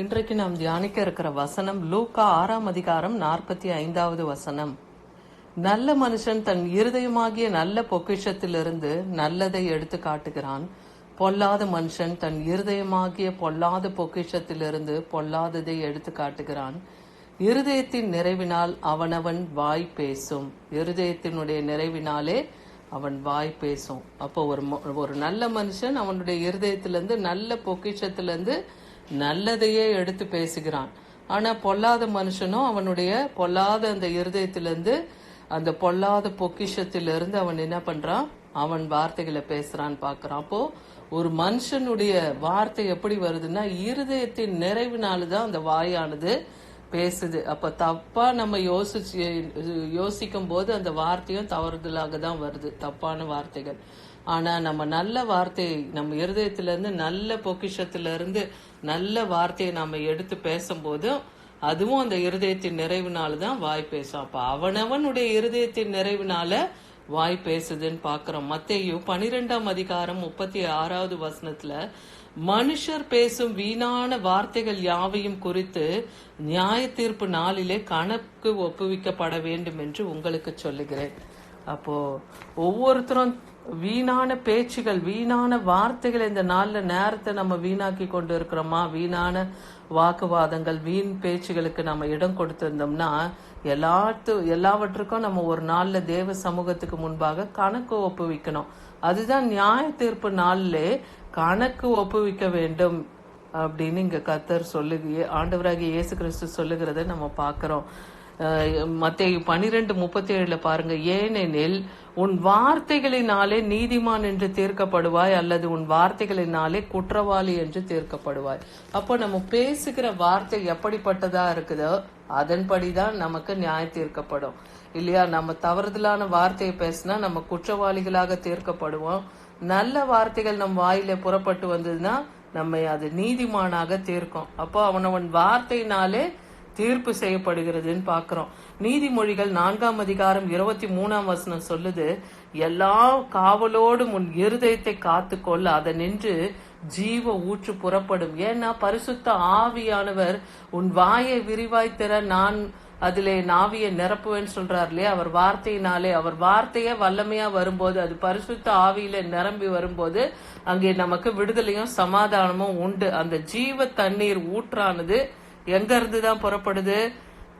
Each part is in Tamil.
இன்றைக்கு நாம் தியானிக்க இருக்கிற வசனம் லூக்கா 6:45 வசனம். நல்ல மனுஷன் தன் இருதயமாகிய நல்ல பொக்கிஷத்திலிருந்து நல்லதை எடுத்து காட்டுகிறான். பொல்லாத மனுஷன் தன் இருதயமாகிய பொல்லாத பொக்கிஷத்திலிருந்து பொல்லாததை எடுத்து காட்டுகிறான். இருதயத்தின் நிறைவினால் அவனவன் வாய் பேசும். இருதயத்தினுடைய நிறைவினாலே அவன் வாய் பேசும். அப்போ ஒரு நல்ல மனுஷன் அவனுடைய இருதயத்திலிருந்து நல்ல பொக்கிஷத்திலிருந்து நல்லதையே எடுத்து பேசுகிறான். ஆனா பொல்லாத மனுஷனும் அவனுடைய பொல்லாத அந்த இருதயத்திலிருந்து அந்த பொல்லாத பொக்கிஷத்திலிருந்து அவன் என்ன பண்றான், அவன் வார்த்தைகளை பேசுறான்னு பாக்குறான். அப்போ ஒரு மனுஷனுடைய வார்த்தை எப்படி வருதுன்னா இருதயத்தின் நிறைவினாலதான் அந்த வாயானது பேசுது. அப்ப தப்பா நம்ம யோசிக்கும் போது அந்த வார்த்தையும் தவறுதலாக தான் வருது, தப்பான வார்த்தைகள். ஆனா நம்ம நல்ல வார்த்தையை நம்ம இருதயத்திலிருந்து நல்ல பொக்கிஷத்திலிருந்து நல்ல வார்த்தையை நாம எடுத்து பேசும்போது அதுவும் அந்த இருதயத்தின் நிறைவினாலதான் வாய் பேசும். அப்ப அவனவனுடைய இருதயத்தின் நிறைவினால வாய் பேசுதுன்னு பாக்குறோம். மத்தேயு 12:36 வசனத்துல மனுஷர் பேசும் வீணான வார்த்தைகள் யாவையும் குறித்து நியாய தீர்ப்பு நாளிலே கணக்கு ஒப்புவிக்கப்பட வேண்டும் என்று உங்களுக்கு சொல்லுகிறேன். அப்போ ஒவ்வொருத்தரும் வீணான பேச்சுகள், வீணான வார்த்தைகள், இந்த நாள்ல நேரத்தை நம்ம வீணாக்கி கொண்டு இருக்கிறோமா? வீணான வாக்குவாதங்கள், வீண் பேச்சுகளுக்கு நம்ம இடம் கொடுத்திருந்தோம்னா எல்லாவற்றுக்கும் நம்ம ஒரு நாள்ல தேவ சமூகத்துக்கு முன்பாக கணக்கு ஒப்புவிக்கணும். அதுதான் நியாய தீர்ப்பு நாள்ல கணக்கு ஒப்புவிக்க வேண்டும் அப்படின்னு இங்க கர்த்தர் ஆண்டவராகிய இயேசு கிறிஸ்து சொல்லுகிறத நம்ம பாக்குறோம். மத்தேயு 12:37 பாருங்க. ஏனெனில் உன் வார்த்தைகளினாலே நீதிமான் என்று தீர்க்கப்படுவாய், அல்லது உன் வார்த்தைகளினாலே குற்றவாளி என்று தீர்க்கப்படுவாய். அப்போ நம்ம பேசுகிற வார்த்தை எப்படிப்பட்டதா இருக்குதோ அதன்படிதான் நமக்கு நியாயம் தீர்க்கப்படும், இல்லையா? நம்ம தவறுதலான வார்த்தையை பேசினா நம்ம குற்றவாளிகளாக தீர்க்கப்படுவோம். நல்ல வார்த்தைகள் நம் வாயில புறப்பட்டு வந்ததுன்னா நம்ம அது நீதிமானாக தீர்க்கும். அப்போ அவனவன் வார்த்தையினாலே தீர்ப்பு செய்யப்படுகிறதுன்னு பாக்குறோம். நீதிமொழிகள் 4:23 வசனம் சொல்லுது, எல்லா காவலோடும் உன் இருதயத்தை காத்துக்கொள்ள, அதை நின்று ஜீவ ஊற்று புறப்படும். ஏன்னா பரிசுத்த ஆவியானவர் உன் வாயை விரிவாய் திற, நான் அதிலே நாவியை நிரப்புவேன்னு சொல்றாரு இல்லையா? அவர் வார்த்தையினாலே, அவர் வார்த்தையே வல்லமையா வரும்போது, அது பரிசுத்த ஆவியில நிரம்பி வரும்போது அங்கே நமக்கு விடுதலையும் சமாதானமும் உண்டு. அந்த ஜீவ தண்ணீர் ஊற்றானது எங்க இருந்து தான் புறப்படுது?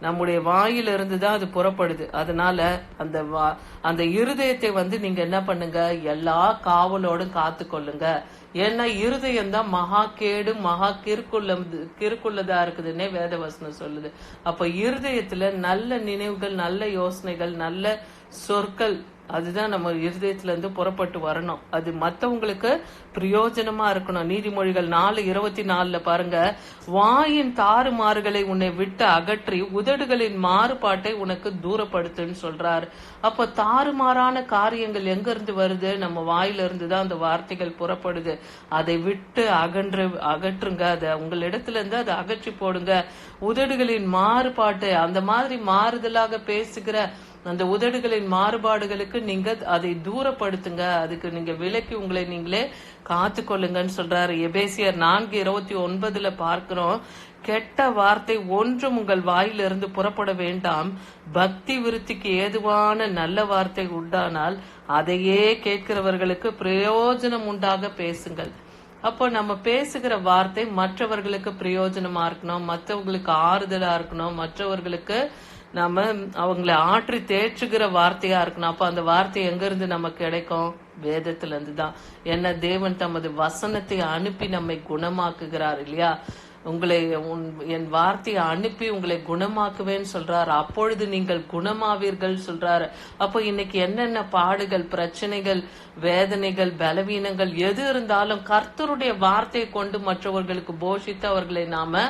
நம்முடைய வாயில இருந்து தான் அது புறப்படுது. அதனால அந்த இருதயத்தை நீங்க என்ன பண்ணுங்க, எல்லா காவலோடும் காத்து கொள்ளுங்க. ஏன்னா இருதயம் தான் மகா கேடு, மகா கிறுக்குள்ளதா இருக்குதுன்னே வேதவசனம் சொல்லுது. அப்ப இருதயத்துல நல்ல நினைவுகள், நல்ல யோசனைகள், நல்ல சொற்கள், அதுதான் நம்ம இருதயத்துல இருந்து புறப்பட்டு வரணும். அது மத்தவங்களுக்கு பிரயோஜனமா இருக்கணும். நீதிமொழிகள் 4:24 பாருங்க, வாயின் தாறுமாறுகளை உன்னை விட்டு அகற்றி உதடுகளின் மாறுபாட்டை உனக்கு தூரப்படுத்துன்னு சொல்றாரு. அப்ப தாறுமாறான காரியங்கள் எங்க இருந்து வருது? நம்ம வாயில இருந்து தான் அந்த வார்த்தைகள் புறப்படுது. அதை விட்டு அகற்றுங்க. அதை உங்களிடத்துல இருந்து அதை அகற்றி போடுங்க. உதடுகளின் மாறுபாட்டை, அந்த மாதிரி மாறுதலாக பேசுகிற அந்த உதடுகளின் மாறுபாடுகளுக்கு நீங்க அதை தூரப்படுத்துங்க. அதுக்கு நீங்க விலக்கி உங்களை நீங்களே காத்து கொள்ளுங்கன்னு சொல்றாரு. எபேசியர் 4:29 பார்க்கிறோம், கெட்ட வார்த்தை ஒன்றும் உங்கள் வாயிலிருந்து புறப்பட வேண்டாம், பக்தி விருத்திக்கு ஏதுவான நல்ல வார்த்தை உண்டானால் அதையே கேட்கிறவர்களுக்கு பிரயோஜனம் உண்டாக பேசுங்கள். அப்போ நம்ம பேசுகிற வார்த்தை மற்றவர்களுக்கு பிரயோஜனமா இருக்கணும், மற்றவங்களுக்கு ஆறுதலா இருக்கணும், மற்றவர்களுக்கு நம்ம அவங்களை ஆற்றி தேற்றுகிற வார்த்தையா இருக்கணும். அப்ப அந்த வார்த்தை எங்க இருந்து நமக்கு கிடைக்கும்? வேதத்துல இருந்து தான். என்ன, தேவன் தமது வசனத்தை அனுப்பி நம்மை குணமாக்குகிறார் இல்லையா? என் வார்த்தையை அனுப்பி உங்களை குணமாக்குவேன்னு சொல்றாரு. அப்பொழுது நீங்கள் குணமாவீர்கள் சொல்றாரு. அப்போ இன்னைக்கு என்னென்ன பாடுகள், பிரச்சனைகள், வேதனைகள், பலவீனங்கள் எது இருந்தாலும் கர்த்தருடைய வார்த்தையை கொண்டு மற்றவர்களுக்கு போஷித்து அவர்களை நாம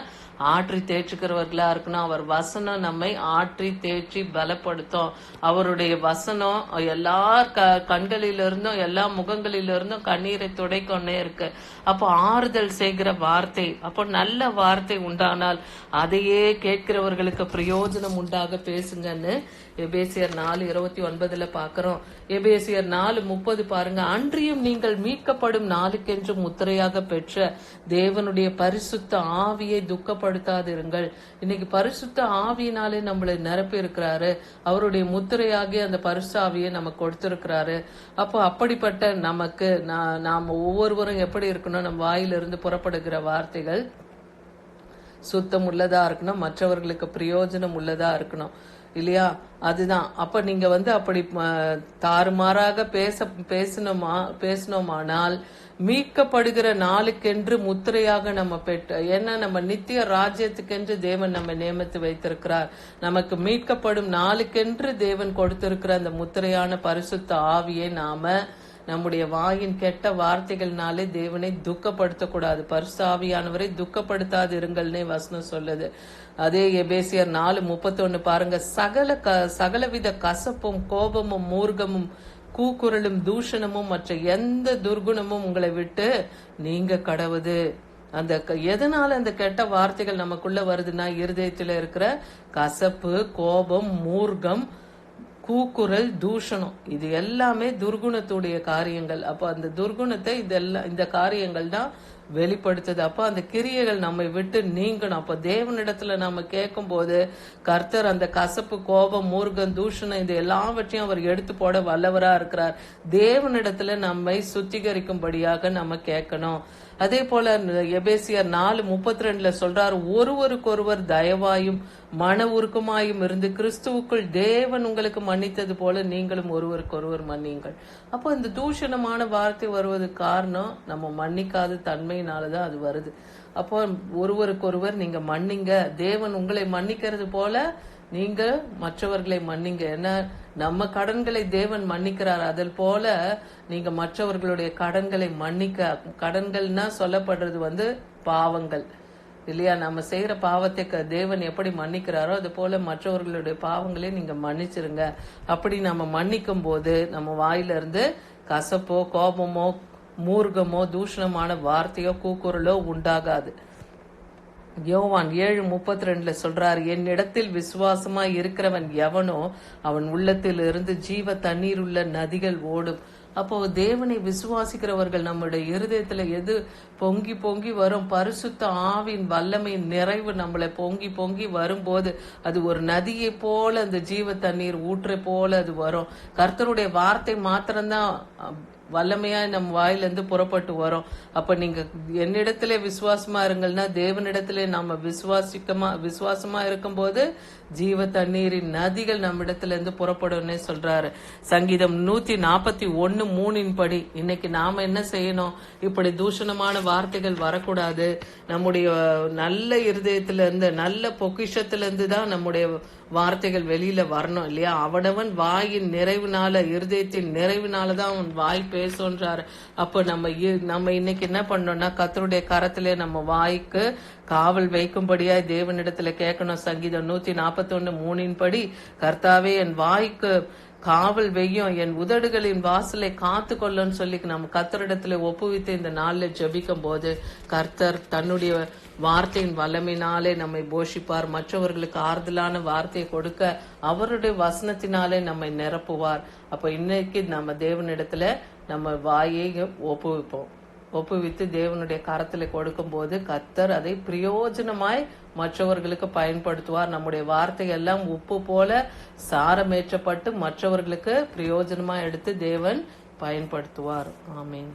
ஆற்றி தேற்றுக்கிறவர்களா இருக்கணும். அவர் வசனம் நம்மை ஆற்றி தேற்றி பலப்படுத்தும். அவருடைய வசனம் எல்லார் கண்களிலிருந்தும் எல்லா முகங்களிலிருந்தும் கண்ணீரை துடைக்கொண்டே இருக்கு. அப்போ ஆறுதல் செய்கிற வார்த்தை, அப்போ நல்ல வார்த்தை உண்டானால் அதையே கேட்கிறவர்களுக்கு பிரயோஜனம் உண்டாக பேசுங்கன்னு எபேசியர் 4:29 பாக்கிறோம். எபேசியர் 4:30 பாருங்க. அன்றியும் நீங்கள் மீட்கப்படும் நாளுக்கென்று முத்திரையாக பெற்ற தேவனுடைய பரிசுத்த ஆவியை துக்கப்படுத்தாதிருங்கள். இன்னைக்கு பரிசுத்த ஆவியினாலே நம்மளை நிரப்பி இருக்கிறாரு. அவருடைய முத்திரையாகி அந்த பரிசுத்த ஆவியை நமக்கு கொடுத்திருக்கிறாரு. அப்போ அப்படிப்பட்ட நமக்கு நாம ஒவ்வொருவரும் எப்படி இருக்கணும்? நம்ம வாயிலிருந்து புறப்படுகிற வார்த்தைகள் சுத்தம் உள்ளதா இருக்கணும், மற்றவர்களுக்கு பிரயோஜனம் உள்ளதா இருக்கணும் இல்லையா? அதுதான். அப்ப நீங்க அப்படி தாறுமாறாக பேசணுமானால் மீட்கப்படுகிற நாளுக்கென்று முத்திரையாக நம்ம பெற்ற, ஏன்னா நம்ம நித்திய ராஜ்யத்துக்கென்று தேவன் நம்ம நியமித்து வைத்திருக்கிறார். நமக்கு மீட்கப்படும் நாளுக்கென்று தேவன் கொடுத்திருக்கிற அந்த முத்திரையான பரிசுத்த ஆவியை நாம நம்முடைய வாயின் கெட்ட வார்த்தைகள்னாலே தேவனை துக்கப்படுத்தக்கூடாது. பரிசுத்த ஆவியானவரை துக்கப்படுத்தாது இருங்கள்னே வசனம் சொல்லுது. அதே எபேசியர் 4:31 பாருங்க. சகலவித கசப்பும் கோபமும் மூர்க்கமும் கூக்குரலும் தூஷணமும் மற்ற எந்த துர்குணமும் உங்களை விட்டு நீங்க கடவுது. அந்த எதனால அந்த கெட்ட வார்த்தைகள் நமக்குள்ள வருதுன்னா, இருதயத்துல இருக்கிற கசப்பு, கோபம், மூர்க்கம், கூக்குரல், தூஷணம், இது எல்லாமே துர்குணத்துடைய காரியங்கள். அப்ப அந்த துர்குணத்தை இந்த காரியங்கள் தான் வெளிப்படுத்துது. அப்ப அந்த கிரியைகள் நம்மை விட்டு நீங்கணும். அப்ப தேவனிடத்துல நாம கேட்கும் போது கர்த்தர் அந்த கசப்பு, கோபம், மூர்க்கம், தூஷணம் இது எல்லாவற்றையும் அவர் எடுத்து போட வல்லவரா இருக்கிறார். தேவனிடத்துல நம்மை சுத்திகரிக்கும்படியாக நம்ம கேட்கணும். அதே போல எபேசியர் 4:32 சொல்றார், ஒருவருக்கொருவர் தயவாயும் மன உருக்கமாயும் இருந்து கிறிஸ்துவுக்குள் தேவன் உங்களுக்கு மன்னித்தது போல நீங்களும் ஒருவருக்கொருவர் மன்னியுங்கள். அப்போ இந்த தூஷணமான வார்த்தை வருவதுக்கு காரணம் நம்ம மன்னிக்காத தன்மையினாலதான் அது வருது. அப்போ ஒருவருக்கொருவர் நீங்க மன்னிங்க, தேவன் உங்களை மன்னிக்கிறது போல நீங்க மற்றவர்களை மன்னிங்க. ஏன்னா நம்ம கடன்களை தேவன் மன்னிக்கிறார், அதில் போல நீங்க மற்றவர்களுடைய கடன்களை மன்னிக்க. கடன்கள்னா சொல்லப்படுறது பாவங்கள் இல்லையா? நம்ம செய்யற பாவத்தை தேவன் எப்படி மன்னிக்கிறாரோ அது போல மற்றவர்களுடைய பாவங்களே நீங்க மன்னிச்சிருங்க. அப்படி நம்ம மன்னிக்கும் போது நம்ம வாயிலிருந்து கசப்போ, கோபமோ, மூர்க்கமோ, தூஷணமான வார்த்தையோ, கூக்குரலோ உண்டாகாது. யோவான் 7:32 சொல்றாரு, என்னிடத்தில் விசுவாசமாய் இருக்கிறவன் எவனோ அவன் உள்ளத்தில் இருந்து ஜீவ தண்ணீர் உள்ள நதிகள் ஓடும். அப்போ தேவனை விசுவாசிக்கிறவர்கள் நம்முடைய இருதயத்துல எது பொங்கி பொங்கி வரும்? பரிசுத்த ஆவின் வல்லமையின் நிறைவு நம்மளை பொங்கி பொங்கி வரும்போது அது ஒரு நதியை போல, அந்த ஜீவ தண்ணீர் ஊற்றை போல அது வரும். கர்த்தருடைய வார்த்தை மாத்திரம்தான் வல்லமையா நம்ம வாயிலிருந்து புறப்பட்டு வரும். அப்ப நீங்க என்னிடத்திலே விசுவாசமா இருங்கள்னா, தேவனிடத்திலே நம்ம விசுவாசமா இருக்கும் போது ஜீவ தண்ணீரின் நதிகள் நம்ம இடத்துல இருந்து புறப்படும்னே சொல்றாரு. சங்கீதம் 141:3 படி இன்னைக்கு நாம என்ன செய்யணும்? இப்படி தூஷணமான வார்த்தைகள் வரக்கூடாது. நம்முடைய நல்ல இருதயத்துல இருந்து, நல்ல பொக்கிஷத்துல இருந்து தான் நம்முடைய வார்த்தைகள் வெளியில வரணும் இல்லையா? அவனவன் வாயின் நிறைவுனால, இருதயத்தின் நிறைவுனாலதான் அவன் வாய் பேசுன்றாரு. அப்ப நம்ம இன்னைக்கு என்ன பண்ணோம்னா, கர்த்தருடைய கரத்திலே நம்ம வாய்க்கு காவல் வைக்கும்படியாய் தேவனிடத்துல கேட்கணும். சங்கீதம் 141:3 படி, கர்த்தாவே என் வாய்க்கு காவல் வெய்யும், என் உதடுகளின் வாசலை காத்து கொள்ளன்னு சொல்லி நம்ம கர்த்தரிடத்துல ஒப்புவித்து இந்த நாள்ல ஜெபிக்கும் போது கர்த்தர் தன்னுடைய வார்த்தையின் வல்லமையினாலே நம்மை போஷிப்பார். மற்றவர்களுக்கு ஆறுதலான வார்த்தையை கொடுக்க அவருடைய வசனத்தினாலே நம்மை நிரப்புவார். அப்ப இன்னைக்கு நம்ம தேவனிடத்துல நம்ம வாயை ஒப்புவித்து தேவனுடைய கரத்துல கொடுக்கும் போது கர்த்தர் அதை பிரயோஜனமாய் மற்றவர்களுக்கு பயன்படுத்துவார். நம்முடைய வார்த்தை எல்லாம் உப்பு போல சாரமேற்றப்பட்டு மற்றவர்களுக்கு பிரயோஜனமா எடுத்து தேவன் பயன்படுத்துவார். ஆமீன்.